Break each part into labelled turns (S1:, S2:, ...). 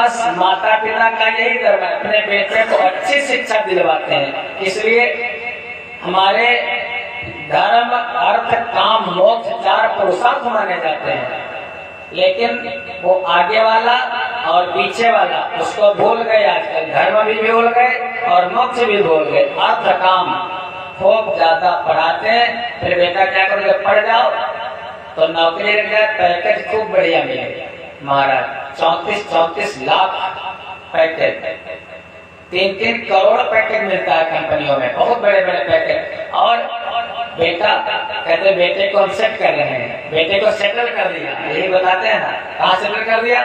S1: बस माता पिता का यही धर्म है, अपने बेटे को अच्छी शिक्षा दिलवाते हैं। इसलिए हमारे धर्म, अर्थ, काम, मोक्ष 4 पुरुषार्थ माने जाते हैं, लेकिन वो आगे वाला और पीछे वाला उसको भूल गए। आजकल धर्म भी भूल गए और मोक्ष भी भूल गए। अर्थ काम खूब ज्यादा पढ़ाते हैं, फिर बेटा क्या करोगे, पढ़ जाओ तो नौकरी लग जाए, पैकेज खूब बढ़िया मिले। महाराज 34 लाख पैकेज, 3 करोड़ पैकेज मिलता है कंपनियों में, बहुत बड़े बड़े पैकेज। और बेटा कहते बेटे को हम सेट कर रहे हैं, बेटे को सेटल कर दिया, यही बताते हैं ना। कहाँ सेटल कर दिया?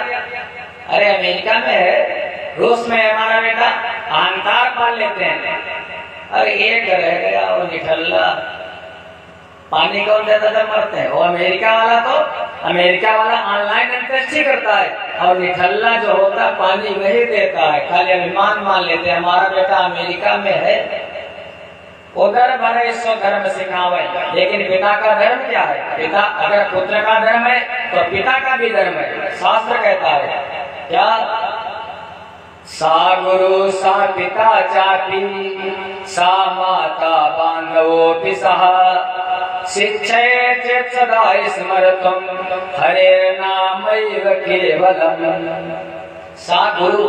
S1: अरे अमेरिका में है, रूस में है हमारा बेटा, अहंकार पाल लेते हैं। अरे एक रह गया वो निठल्ला, पानी कौन देता था, मरते हैं। वो अमेरिका वाला तो अमेरिका वाला ऑनलाइन अंत्येष्टि करता है और निठल्ला जो होता है पानी वही देता है, खाली अभिमान मान लेते हैं हमारा बेटा अमेरिका में है। उधर भरे सो धर्म सिखावे, लेकिन पिता का धर्म क्या है? पिता अगर पुत्र का धर्म है तो पिता का भी धर्म है। शास्त्र कहता है क्या? सा गुरु सा पिता चापी सा माता बांधवोऽपि सह शिक्षयेत् चेत् सदा स्मरतुम् हरेर्नामैव केवलम्। सा गुरु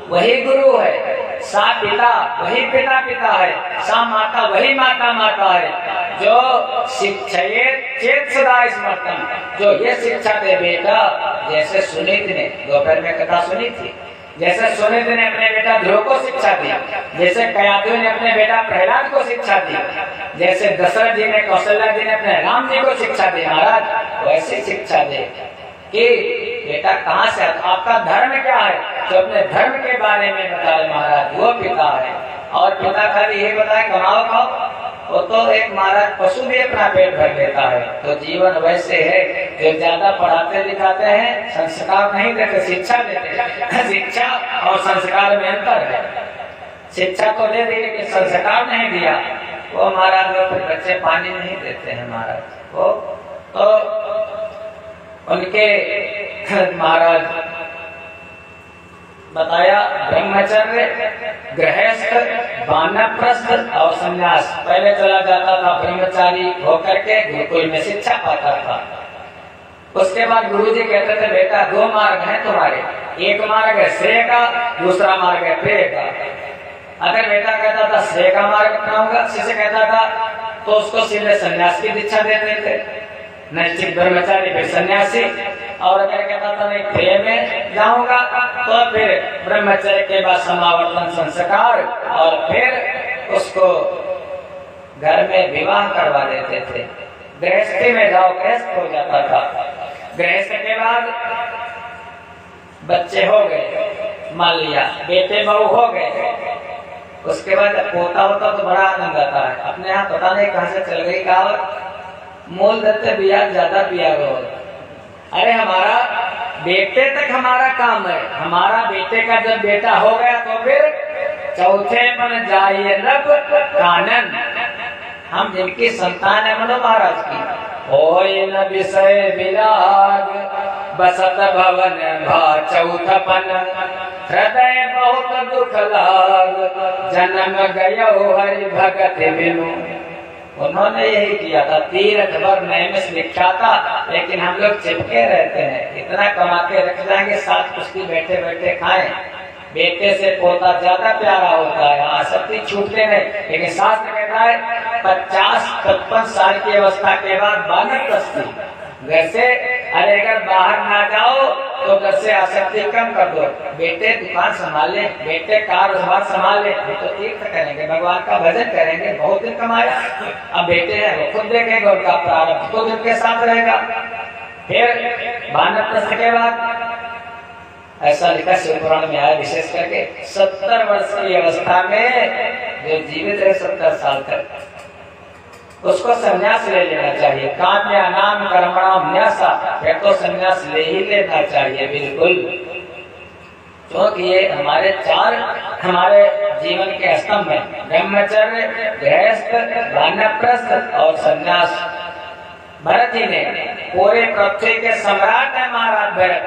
S1: वही गुरु है, सा पिता वही पिता पिता है, सा माता वही माता माता है। जो शिक्षयेत् चेत् सदा स्मरतुम्, जो ये शिक्षा दे बेटा, जैसे सुनीत ने दोपहर में कथा सुनी थी, जैसे सुनीत ने अपने बेटा ध्रुव को शिक्षा दी, जैसे कयाधु ने अपने बेटा प्रहलाद को शिक्षा दी, जैसे दशरथ जी ने कौशल्या जी ने अपने राम जी को शिक्षा दी, महाराज वैसे शिक्षा दे कि बेटा कहाँ से आपका धर्म क्या है, जो अपने धर्म के बारे में बताए महाराज, वो पिता है। और पिता खाली यही बताए कमाओ खाओ, वो तो एक महाराज पशु भी अपना पेट भर लेता है। तो जीवन वैसे है, जो ज्यादा पढ़ाते लिखाते हैं संस्कार नहीं देते, शिक्षा देते। शिक्षा और संस्कार में अंतर है। शिक्षा तो दे दी लेकिन संस्कार नहीं दिया, वो महाराज वो फिर बच्चे पानी नहीं देते हैं महाराज। वो तो उनके महाराज बताया ब्रह्मचर्य, गृहस्थ, वानप्रस्थ और संन्यास। पहले चला जाता था ब्रह्मचारी होकर के गुरुकुल में शिक्षा पाता था। उसके बाद गुरुजी कहते थे बेटा 2 मार्ग हैं तुम्हारे, एक मार्ग है श्रेय का, दूसरा मार्ग है प्रेय का। अगर बेटा कहता था श्रेय का मार्ग अपनाऊंगा, शिष्य कहता था, तो उसको सीधे संन्यास की दीक्षा देते थे, नैष्ठिक ब्रह्मचारी फिर सन्यासी। और अगर कहता था नहीं प्रेम में जाऊंगा, तो फिर ब्रह्मचर्य के बाद समावर्तन संस्कार और फिर उसको घर में विवाह करवा देते थे। गृहस्थी में जाओ, गृहस्थ हो जाता था। गृहस्थ के बाद बच्चे हो गए, मान लिया बेटे बहू हो गए, उसके बाद पोता होता तो बड़ा आनंद आता है। अपने यहाँ पता नहीं कहाँ से चल गई कहावत, मोल दत्ते बिया ज्यादा पिया गो। अरे हमारा बेटे तक हमारा काम है, हमारा बेटे का जब बेटा हो गया तो फिर चौथे मन जाइए रब कानन। हम जिनकी संतान है मनो महाराज की, होय न विषय विराग बसत भवन भा चौथपन हृदय बहुत दुख लाग जन्म गयो हरि भगत बिनु। उन्होंने यही किया था, तीर्थ भर नैमिष लिखा था, लेकिन हम लोग चिपके रहते हैं। इतना कमा के रख जाएंगे, साथ कुश्ती बैठे बैठे खाएं। बेटे से पोता ज्यादा प्यारा होता है, आसक्ति छूटते नहीं। लेकिन शास्त्र कहता है 50-55 साल की अवस्था के बाद वानप्रस्थी। घर से अरे अगर बाहर ना जाओ तो घर से आसक्ति कम कर दो। बेटे दुकान संभाल ले, बेटे कारोबार संभाल ले, तो तीर्थ करेंगे, भगवान का भजन करेंगे, बहुत दिन कमाया। अब बेटे हैं वो खुद देखेंगे, उनका प्रारब्ध खुद उनके साथ रहेगा। फिर वानप्रस्थ के बाद ऐसा लिखा शिव पुराण में आया, विशेष करके 70 वर्ष की अवस्था में जो जीवित है 70 साल तक, उसको संन्यास ले लेना चाहिए। काम्या नाम कर्मणाम न्यासा, फिर तो संन्यास ले ही लेना चाहिए बिल्कुल। क्योंकि ये हमारे 4 हमारे जीवन के स्तंभ में ब्रह्मचर्य, गृहस्थ, वानप्रस्थ और संन्यास। भरत जी ने पूरे पृथ्वी के सम्राट है महाराज भरत,